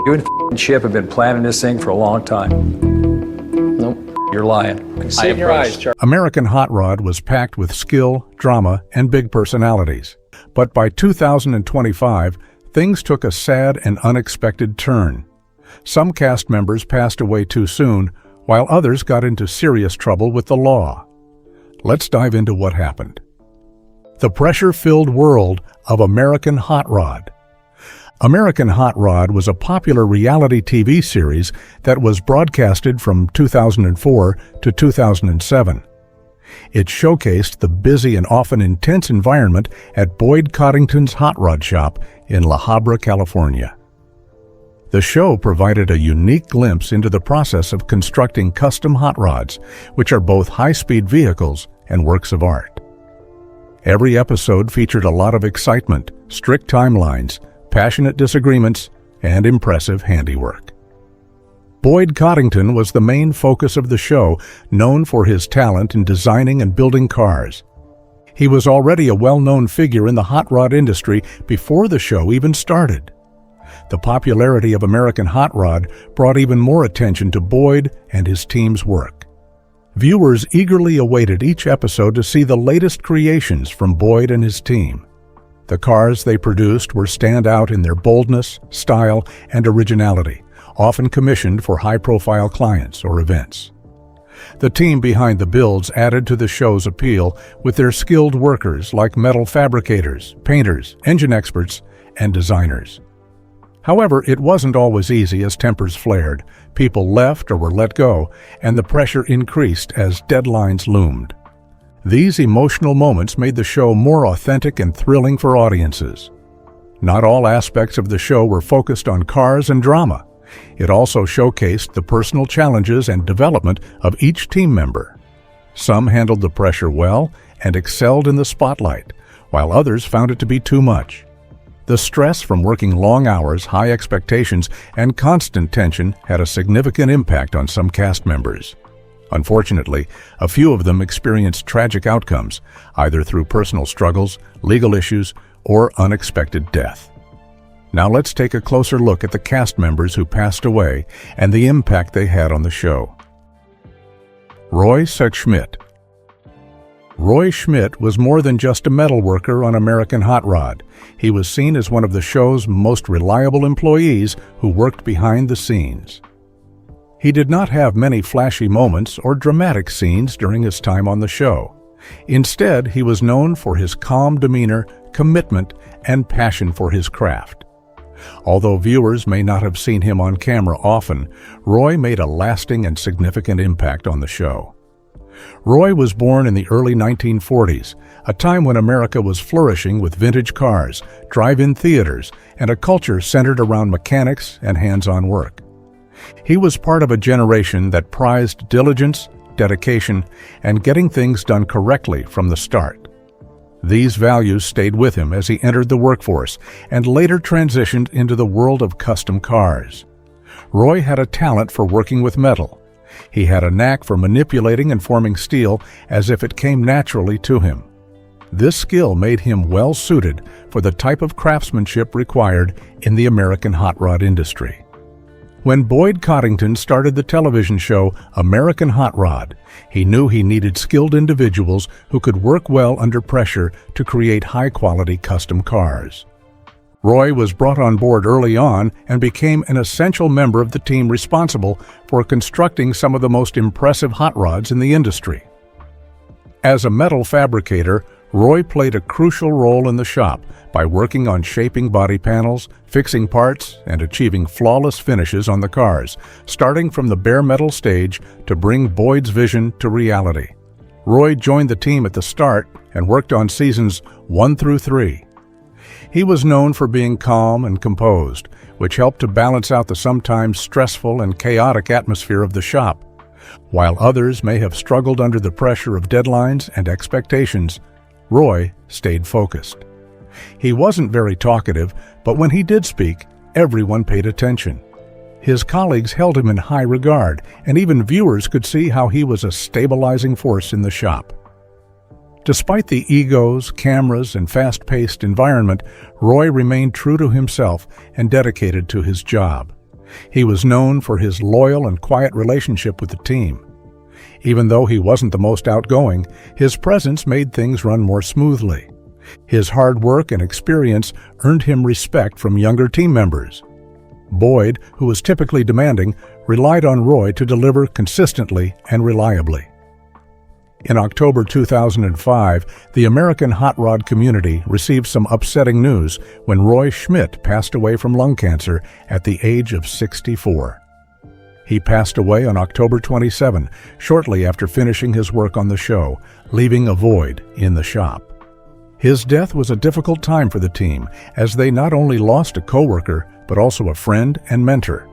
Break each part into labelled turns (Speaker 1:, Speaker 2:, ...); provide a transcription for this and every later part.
Speaker 1: You and f***ing Chip have been planning this thing for a long time.
Speaker 2: Nope.
Speaker 1: You're lying. I can see it in your eyes, Charlie.
Speaker 3: American Hot Rod was packed with skill, drama, and big personalities. But by 2025, things took a sad and unexpected turn. Some cast members passed away too soon, while others got into serious trouble with the law. Let's dive into what happened. The pressure-filled world of American Hot Rod. American Hot Rod was a popular reality TV series that was broadcasted from 2004 to 2007. It showcased the busy and often intense environment at Boyd Coddington's Hot Rod Shop in La Habra, California. The show provided a unique glimpse into the process of constructing custom hot rods, which are both high-speed vehicles and works of art. Every episode featured a lot of excitement, strict timelines, passionate disagreements, and impressive handiwork. Boyd Coddington was the main focus of the show, known for his talent in designing and building cars. He was already a well-known figure in the hot rod industry before the show even started. The popularity of American Hot Rod brought even more attention to Boyd and his team's work. Viewers eagerly awaited each episode to see the latest creations from Boyd and his team. The cars they produced were stand out in their boldness, style, and originality, often commissioned for high-profile clients or events. The team behind the builds added to the show's appeal with their skilled workers like metal fabricators, painters, engine experts, and designers. However, it wasn't always easy as tempers flared, people left or were let go, and the pressure increased as deadlines loomed. These emotional moments made the show more authentic and thrilling for audiences. Not all aspects of the show were focused on cars and drama. It also showcased the personal challenges and development of each team member. Some handled the pressure well and excelled in the spotlight, while others found it to be too much. The stress from working long hours, high expectations, and constant tension had a significant impact on some cast members. Unfortunately, a few of them experienced tragic outcomes, either through personal struggles, legal issues, or unexpected death. Now let's take a closer look at the cast members who passed away and the impact they had on the show. Roy Schmidt. Roy Schmidt was more than just a metal worker on American Hot Rod. He was seen as one of the show's most reliable employees who worked behind the scenes. He did not have many flashy moments or dramatic scenes during his time on the show. Instead, he was known for his calm demeanor, commitment, and passion for his craft. Although viewers may not have seen him on camera often, Roy made a lasting and significant impact on the show. Roy was born in the early 1940s, a time when America was flourishing with vintage cars, drive-in theaters, and a culture centered around mechanics and hands-on work. He was part of a generation that prized diligence, dedication, and getting things done correctly from the start. These values stayed with him as he entered the workforce and later transitioned into the world of custom cars. Roy had a talent for working with metal. He had a knack for manipulating and forming steel as if it came naturally to him. This skill made him well-suited for the type of craftsmanship required in the American hot rod industry. When Boyd Coddington started the television show American Hot Rod, he knew he needed skilled individuals who could work well under pressure to create high-quality custom cars. Roy was brought on board early on and became an essential member of the team responsible for constructing some of the most impressive hot rods in the industry. As a metal fabricator, Roy played a crucial role in the shop by working on shaping body panels, fixing parts, and achieving flawless finishes on the cars, starting from the bare metal stage to bring Boyd's vision to reality. Roy joined the team at the start and worked on seasons 1 through 3. He was known for being calm and composed, which helped to balance out the sometimes stressful and chaotic atmosphere of the shop. While others may have struggled under the pressure of deadlines and expectations, Roy stayed focused. He wasn't very talkative, but when he did speak, everyone paid attention. His colleagues held him in high regard, and even viewers could see how he was a stabilizing force in the shop. Despite the egos, cameras, and fast-paced environment, Roy remained true to himself and dedicated to his job. He was known for his loyal and quiet relationship with the team. Even though he wasn't the most outgoing, his presence made things run more smoothly. His hard work and experience earned him respect from younger team members. Boyd, who was typically demanding, relied on Roy to deliver consistently and reliably. In October 2005, the American hot rod community received some upsetting news when Roy Schmidt passed away from lung cancer at the age of 64. He passed away on October 27, shortly after finishing his work on the show, leaving a void in the shop. His death was a difficult time for the team, as they not only lost a coworker, but also a friend and mentor.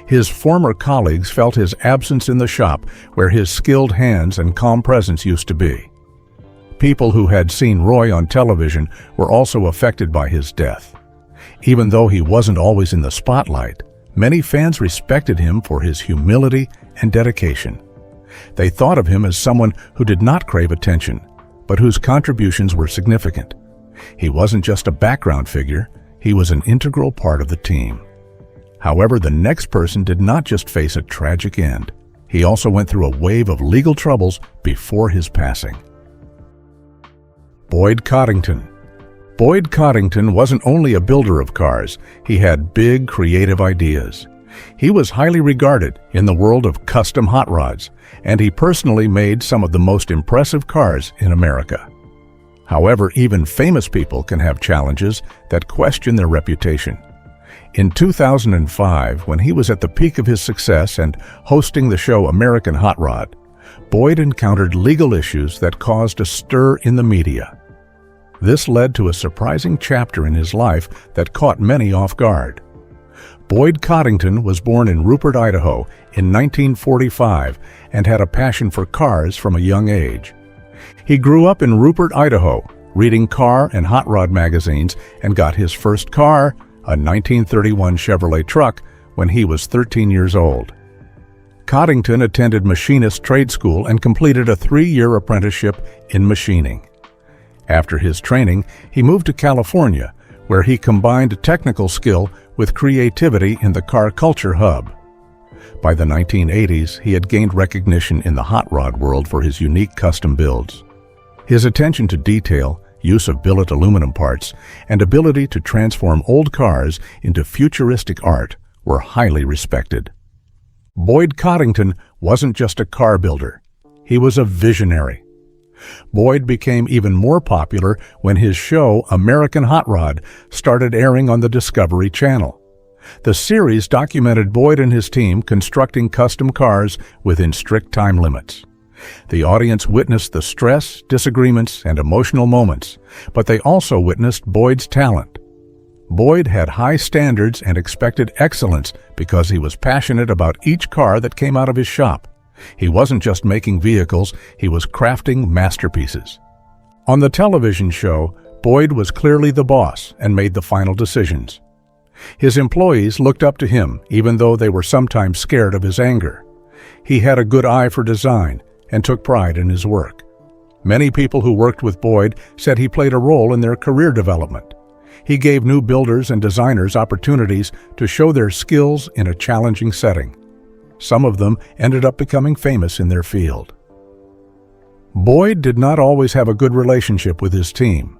Speaker 3: His former colleagues felt his absence in the shop, where his skilled hands and calm presence used to be. People who had seen Roy on television were also affected by his death. Even though he wasn't always in the spotlight, many fans respected him for his humility and dedication. They thought of him as someone who did not crave attention, but whose contributions were significant. He wasn't just a background figure, he was an integral part of the team. However, the next person did not just face a tragic end. He also went through a wave of legal troubles before his passing. Boyd Coddington. Boyd Coddington wasn't only a builder of cars, he had big, creative ideas. He was highly regarded in the world of custom hot rods, and he personally made some of the most impressive cars in America. However, even famous people can have challenges that question their reputation. In 2005, when he was at the peak of his success and hosting the show American Hot Rod, Boyd encountered legal issues that caused a stir in the media. This led to a surprising chapter in his life that caught many off guard. Boyd Coddington was born in Rupert, Idaho in 1945 and had a passion for cars from a young age. He grew up in Rupert, Idaho, reading car and hot rod magazines, and got his first car, a 1931 Chevrolet truck, when he was 13 years old. Coddington attended machinist trade school and completed a 3-year apprenticeship in machining. After his training, he moved to California, where he combined technical skill with creativity in the car culture hub. By the 1980s, he had gained recognition in the hot rod world for his unique custom builds. His attention to detail, use of billet aluminum parts, and ability to transform old cars into futuristic art were highly respected. Boyd Coddington wasn't just a car builder. He was a visionary. Boyd became even more popular when his show, American Hot Rod, started airing on the Discovery Channel. The series documented Boyd and his team constructing custom cars within strict time limits. The audience witnessed the stress, disagreements, and emotional moments, but they also witnessed Boyd's talent. Boyd had high standards and expected excellence because he was passionate about each car that came out of his shop. He wasn't just making vehicles, he was crafting masterpieces. On the television show, Boyd was clearly the boss and made the final decisions. His employees looked up to him, even though they were sometimes scared of his anger. He had a good eye for design and took pride in his work. Many people who worked with Boyd said he played a role in their career development. He gave new builders and designers opportunities to show their skills in a challenging setting. Some of them ended up becoming famous in their field. Boyd did not always have a good relationship with his team.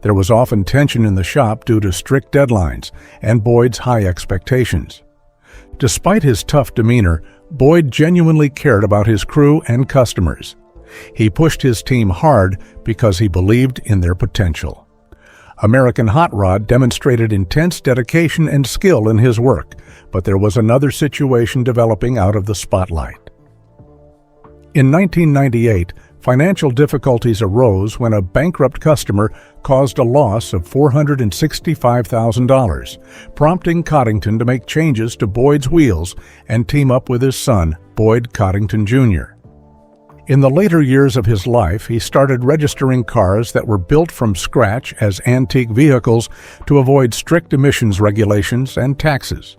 Speaker 3: There was often tension in the shop due to strict deadlines and Boyd's high expectations. Despite his tough demeanor, Boyd genuinely cared about his crew and customers. He pushed his team hard because he believed in their potential. American Hot Rod demonstrated intense dedication and skill in his work, but there was another situation developing out of the spotlight. In 1998, financial difficulties arose when a bankrupt customer caused a loss of $465,000, prompting Coddington to make changes to Boyd's wheels and team up with his son, Boyd Coddington Jr. In the later years of his life, he started registering cars that were built from scratch as antique vehicles to avoid strict emissions regulations and taxes.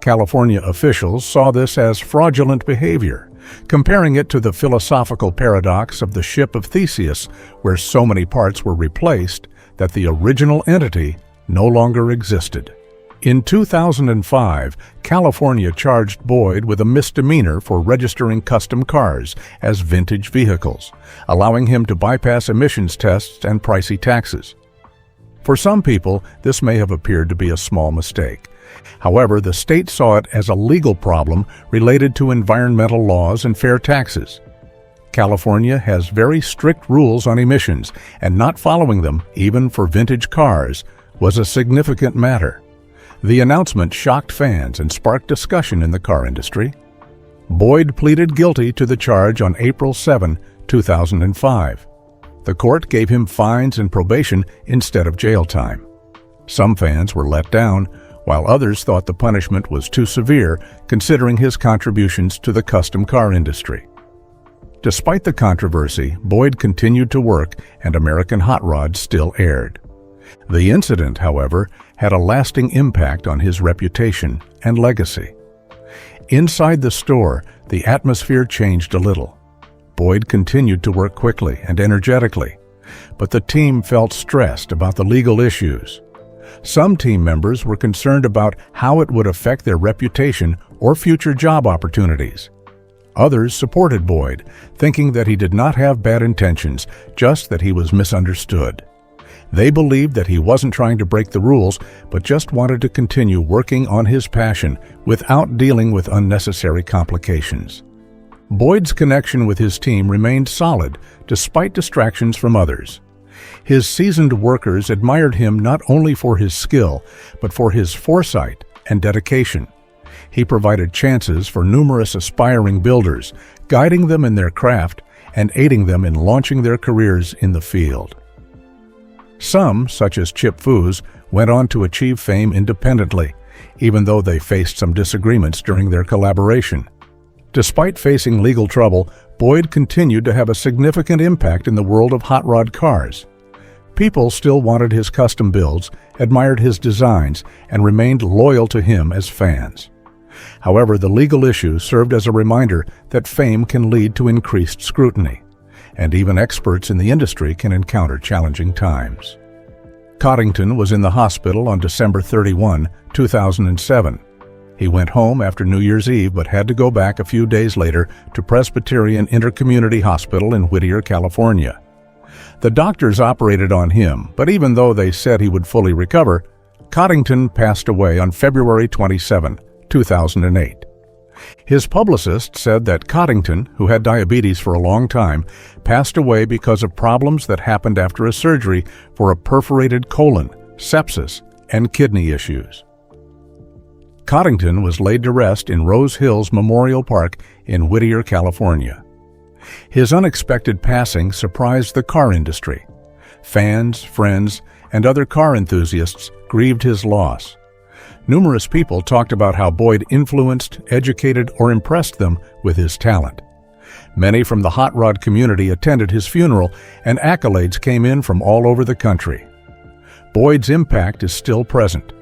Speaker 3: California officials saw this as fraudulent behavior, comparing it to the philosophical paradox of the ship of Theseus, where so many parts were replaced that the original entity no longer existed. In 2005, California charged Boyd with a misdemeanor for registering custom cars as vintage vehicles, allowing him to bypass emissions tests and pricey taxes. For some people, this may have appeared to be a small mistake. However, the state saw it as a legal problem related to environmental laws and fair taxes. California has very strict rules on emissions, and not following them, even for vintage cars, was a significant matter. The announcement shocked fans and sparked discussion in the car industry. Boyd pleaded guilty to the charge on April 7, 2005. The court gave him fines and probation instead of jail time. Some fans were let down, while others thought the punishment was too severe considering his contributions to the custom car industry. Despite the controversy, Boyd continued to work and American Hot Rod still aired. The incident, however, had a lasting impact on his reputation and legacy. Inside the store, the atmosphere changed a little. Boyd continued to work quickly and energetically, but the team felt stressed about the legal issues. Some team members were concerned about how it would affect their reputation or future job opportunities. Others supported Boyd, thinking that he did not have bad intentions, just that he was misunderstood. They believed that he wasn't trying to break the rules, but just wanted to continue working on his passion without dealing with unnecessary complications. Boyd's connection with his team remained solid despite distractions from others. His seasoned workers admired him not only for his skill, but for his foresight and dedication. He provided chances for numerous aspiring builders, guiding them in their craft and aiding them in launching their careers in the field. Some, such as Chip Foose, went on to achieve fame independently, even though they faced some disagreements during their collaboration. Despite facing legal trouble, Boyd continued to have a significant impact in the world of hot rod cars. People still wanted his custom builds, admired his designs, and remained loyal to him as fans. However, the legal issue served as a reminder that fame can lead to increased scrutiny, and even experts in the industry can encounter challenging times. Coddington was in the hospital on December 31, 2007. He went home after New Year's Eve but had to go back a few days later to Presbyterian Intercommunity Hospital in Whittier, California. The doctors operated on him, but even though they said he would fully recover, Coddington passed away on February 27, 2008. His publicist said that Coddington, who had diabetes for a long time, passed away because of problems that happened after a surgery for a perforated colon, sepsis, and kidney issues. Coddington was laid to rest in Rose Hills Memorial Park in Whittier, California. His unexpected passing surprised the car industry. Fans, friends, and other car enthusiasts grieved his loss. Numerous people talked about how Boyd influenced, educated, or impressed them with his talent. Many from the hot rod community attended his funeral, and accolades came in from all over the country. Boyd's impact is still present.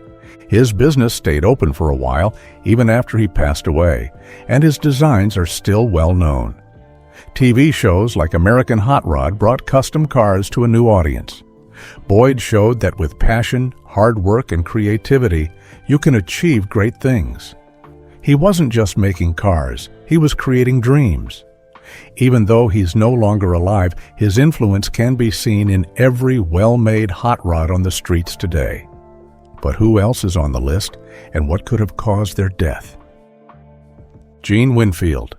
Speaker 3: His business stayed open for a while, even after he passed away, and his designs are still well known. TV shows like American Hot Rod brought custom cars to a new audience. Boyd showed that with passion, hard work, and creativity, you can achieve great things. He wasn't just making cars, he was creating dreams. Even though he's no longer alive, his influence can be seen in every well-made hot rod on the streets today. But who else is on the list, and what could have caused their death? Gene Winfield.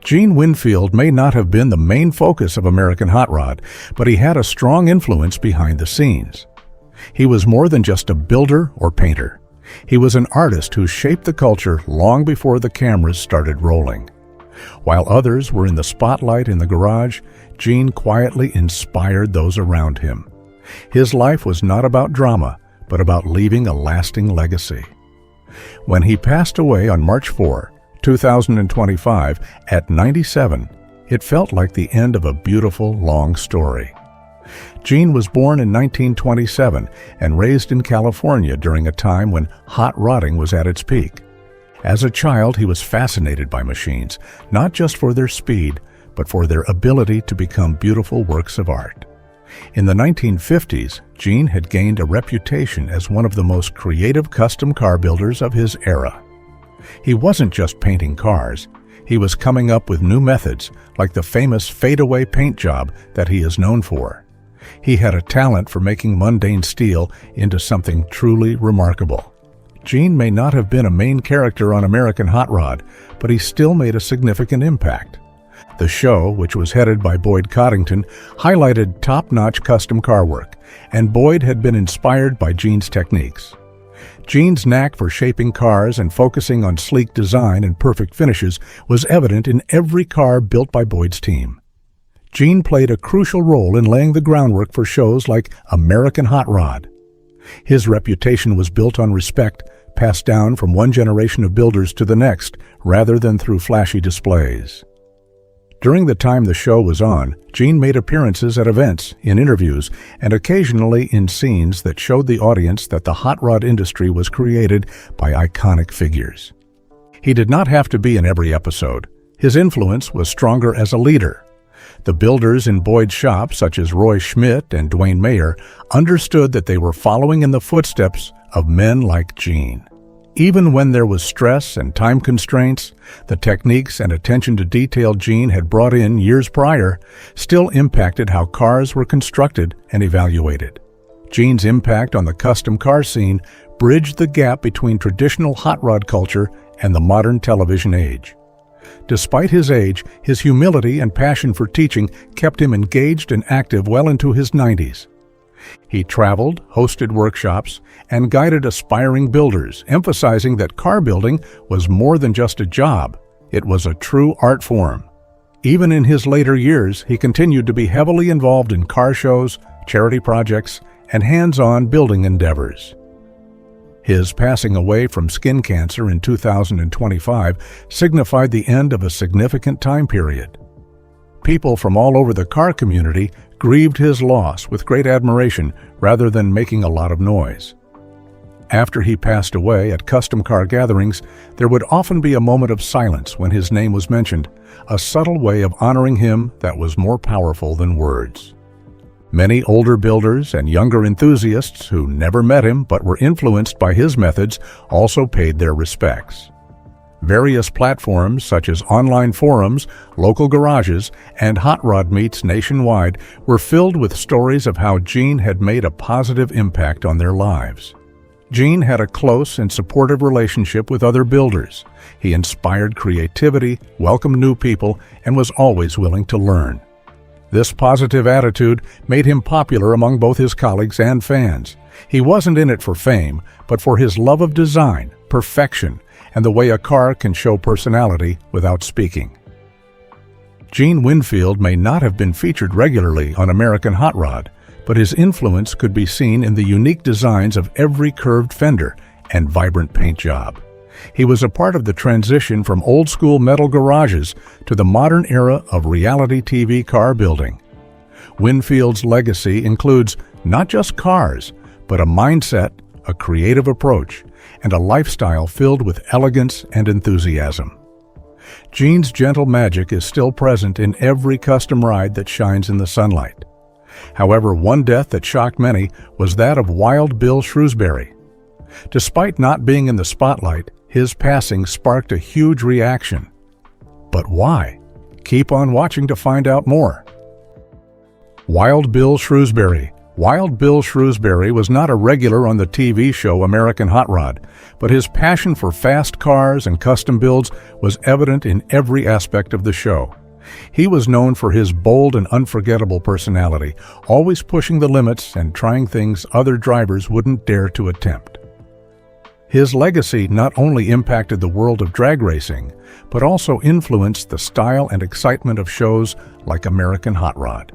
Speaker 3: Gene Winfield may not have been the main focus of American Hot Rod, but he had a strong influence behind the scenes. He was more than just a builder or painter. He was an artist who shaped the culture long before the cameras started rolling. While others were in the spotlight in the garage, Gene quietly inspired those around him. His life was not about drama, but about leaving a lasting legacy. When he passed away on March 4, 2025, at 97, it felt like the end of a beautiful, long story. Gene was born in 1927 and raised in California during a time when hot rodding was at its peak. As a child, he was fascinated by machines, not just for their speed, but for their ability to become beautiful works of art. In the 1950s, Gene had gained a reputation as one of the most creative custom car builders of his era. He wasn't just painting cars, he was coming up with new methods like the famous fadeaway paint job that he is known for. He had a talent for making mundane steel into something truly remarkable. Gene may not have been a main character on American Hot Rod, but he still made a significant impact. The show, which was headed by Boyd Coddington, highlighted top-notch custom car work, and Boyd had been inspired by Gene's techniques. Gene's knack for shaping cars and focusing on sleek design and perfect finishes was evident in every car built by Boyd's team. Gene played a crucial role in laying the groundwork for shows like American Hot Rod. His reputation was built on respect, passed down from one generation of builders to the next, rather than through flashy displays. During the time the show was on, Gene made appearances at events, in interviews, and occasionally in scenes that showed the audience that the hot rod industry was created by iconic figures. He did not have to be in every episode. His influence was stronger as a leader. The builders in Boyd's shop, such as Roy Schmidt and Dwayne Mayer, understood that they were following in the footsteps of men like Gene. Even when there was stress and time constraints, the techniques and attention to detail Gene had brought in years prior still impacted how cars were constructed and evaluated. Gene's impact on the custom car scene bridged the gap between traditional hot rod culture and the modern television age. Despite his age, his humility and passion for teaching kept him engaged and active well into his 90s. He traveled, hosted workshops, and guided aspiring builders, emphasizing that car building was more than just a job. It was a true art form. Even in his later years, he continued to be heavily involved in car shows, charity projects, and hands-on building endeavors. His passing away from skin cancer in 2025 signified the end of a significant time period. People from all over the car community grieved his loss with great admiration rather than making a lot of noise. After he passed away at custom car gatherings, there would often be a moment of silence when his name was mentioned, a subtle way of honoring him that was more powerful than words. Many older builders and younger enthusiasts who never met him but were influenced by his methods also paid their respects. Various platforms such as online forums, local garages, and hot rod meets nationwide were filled with stories of how Gene had made a positive impact on their lives. Gene had a close and supportive relationship with other builders. He inspired creativity, welcomed new people, and was always willing to learn. This positive attitude made him popular among both his colleagues and fans. He wasn't in it for fame, but for his love of design, perfection, and the way a car can show personality without speaking. Gene Winfield may not have been featured regularly on American Hot Rod, but his influence could be seen in the unique designs of every curved fender and vibrant paint job. He was a part of the transition from old-school metal garages to the modern era of reality TV car building. Winfield's legacy includes not just cars, but a mindset, a creative approach, and a lifestyle filled with elegance and enthusiasm. Gene's gentle magic is still present in every custom ride that shines in the sunlight. However, one death that shocked many was that of Wild Bill Shrewsbury. Despite not being in the spotlight, his passing sparked a huge reaction. But why? Keep on watching to find out more. Wild Bill Shrewsbury. Wild Bill Shrewsbury was not a regular on the TV show American Hot Rod, but his passion for fast cars and custom builds was evident in every aspect of the show. He was known for his bold and unforgettable personality, always pushing the limits and trying things other drivers wouldn't dare to attempt. His legacy not only impacted the world of drag racing, but also influenced the style and excitement of shows like American Hot Rod.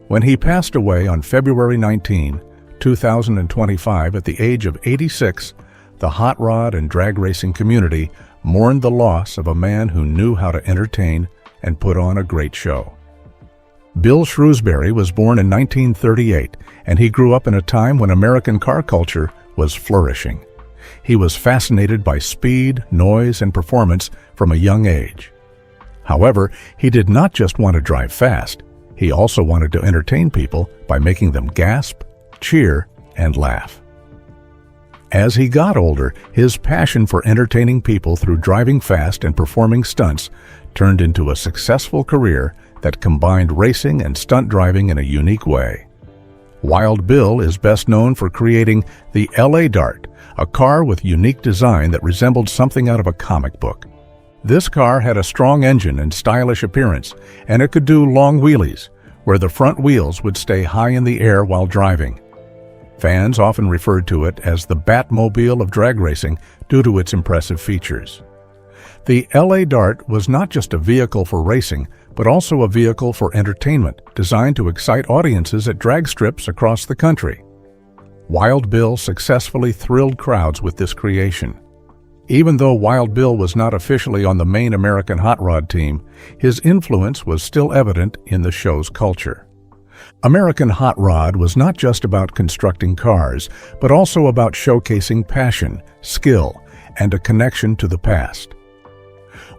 Speaker 3: When he passed away on February 19, 2025 at the age of 86, the hot rod and drag racing community mourned the loss of a man who knew how to entertain and put on a great show. Bill Shrewsbury was born in 1938, and he grew up in a time when American car culture was flourishing. He was fascinated by speed, noise, and performance from a young age. However, he did not just want to drive fast. He also wanted to entertain people by making them gasp, cheer, and laugh. As he got older, his passion for entertaining people through driving fast and performing stunts turned into a successful career that combined racing and stunt driving in a unique way. Wild Bill is best known for creating the LA Dart, a car with unique design that resembled something out of a comic book. This car had a strong engine and stylish appearance, and it could do long wheelies, where the front wheels would stay high in the air while driving. Fans often referred to it as the Batmobile of drag racing due to its impressive features. The LA Dart was not just a vehicle for racing, but also a vehicle for entertainment, designed to excite audiences at drag strips across the country. Wild Bill successfully thrilled crowds with this creation. Even though Wild Bill was not officially on the main American Hot Rod team, his influence was still evident in the show's culture. American Hot Rod was not just about constructing cars, but also about showcasing passion, skill, and a connection to the past.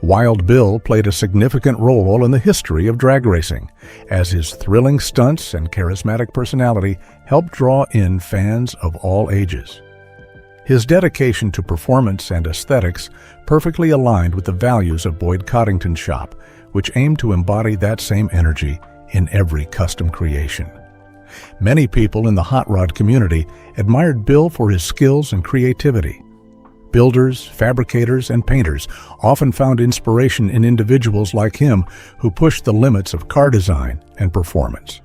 Speaker 3: Wild Bill played a significant role in the history of drag racing, as his thrilling stunts and charismatic personality helped draw in fans of all ages. His dedication to performance and aesthetics perfectly aligned with the values of Boyd Coddington's shop, which aimed to embody that same energy in every custom creation. Many people in the hot rod community admired Bill for his skills and creativity. Builders, fabricators, and painters often found inspiration in individuals like him who pushed the limits of car design and performance.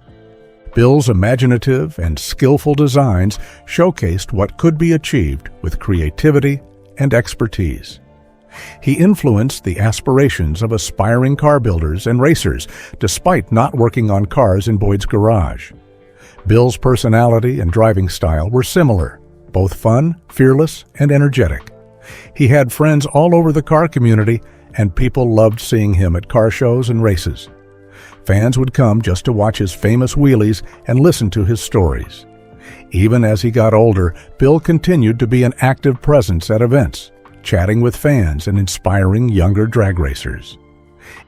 Speaker 3: Bill's imaginative and skillful designs showcased what could be achieved with creativity and expertise. He influenced the aspirations of aspiring car builders and racers, despite not working on cars in Boyd's garage. Bill's personality and driving style were similar, both fun, fearless, and energetic. He had friends all over the car community, and people loved seeing him at car shows and races. Fans would come just to watch his famous wheelies and listen to his stories. Even as he got older, Bill continued to be an active presence at events, chatting with fans and inspiring younger drag racers.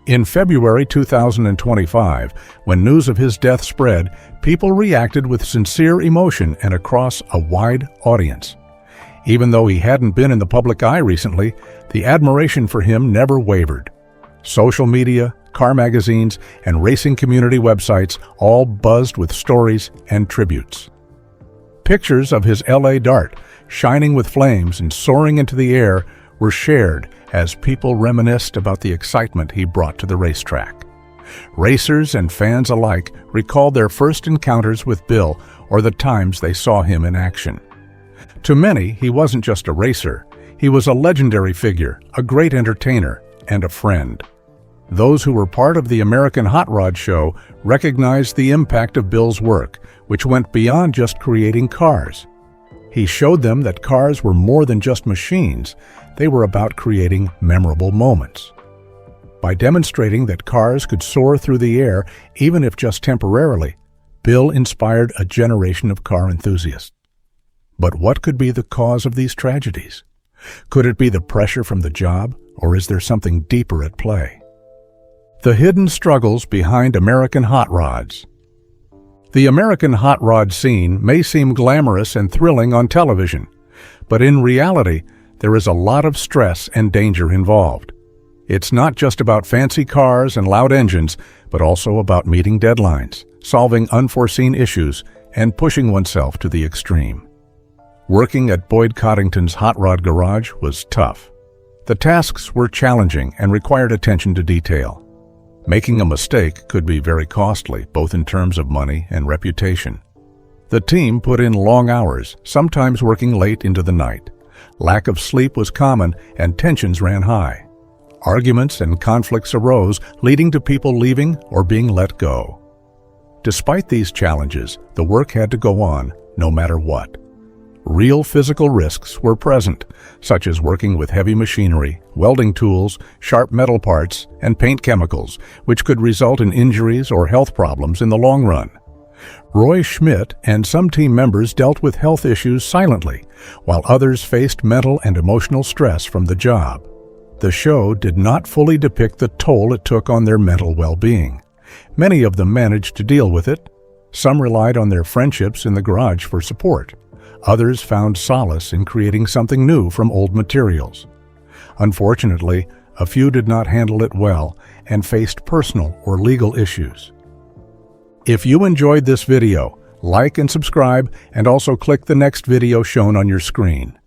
Speaker 3: In February 2025, when news of his death spread, people reacted with sincere emotion and across a wide audience. Even though he hadn't been in the public eye recently, the admiration for him never wavered. Social media, car magazines, and racing community websites all buzzed with stories and tributes. Pictures of his LA Dart, shining with flames and soaring into the air, were shared as people reminisced about the excitement he brought to the racetrack. Racers and fans alike recalled their first encounters with Bill or the times they saw him in action. To many, he wasn't just a racer. He was a legendary figure, a great entertainer, and a friend. Those who were part of the American Hot Rod Show recognized the impact of Bill's work, which went beyond just creating cars. He showed them that cars were more than just machines. They were about creating memorable moments. By demonstrating that cars could soar through the air, even if just temporarily, Bill inspired a generation of car enthusiasts. But what could be the cause of these tragedies? Could it be the pressure from the job, or is there something deeper at play? The hidden struggles behind American hot rods. The American hot rod scene may seem glamorous and thrilling on television, but in reality, there is a lot of stress and danger involved. It's not just about fancy cars and loud engines, but also about meeting deadlines, solving unforeseen issues, and pushing oneself to the extreme. Working at Boyd Coddington's hot rod garage was tough. The tasks were challenging and required attention to detail. Making a mistake could be very costly, both in terms of money and reputation. The team put in long hours, sometimes working late into the night. Lack of sleep was common and tensions ran high. Arguments and conflicts arose, leading to people leaving or being let go. Despite these challenges, the work had to go on, no matter what. Real physical risks were present, such as working with heavy machinery, welding tools, sharp metal parts, and paint chemicals, which could result in injuries or health problems in the long run. Roy Schmidt and some team members dealt with health issues silently, while others faced mental and emotional stress from the job. The show did not fully depict the toll it took on their mental well-being. Many of them managed to deal with it. Some relied on their friendships in the garage for support. Others found solace in creating something new from old materials. Unfortunately, a few did not handle it well and faced personal or legal issues. If you enjoyed this video, like and subscribe, and also click the next video shown on your screen.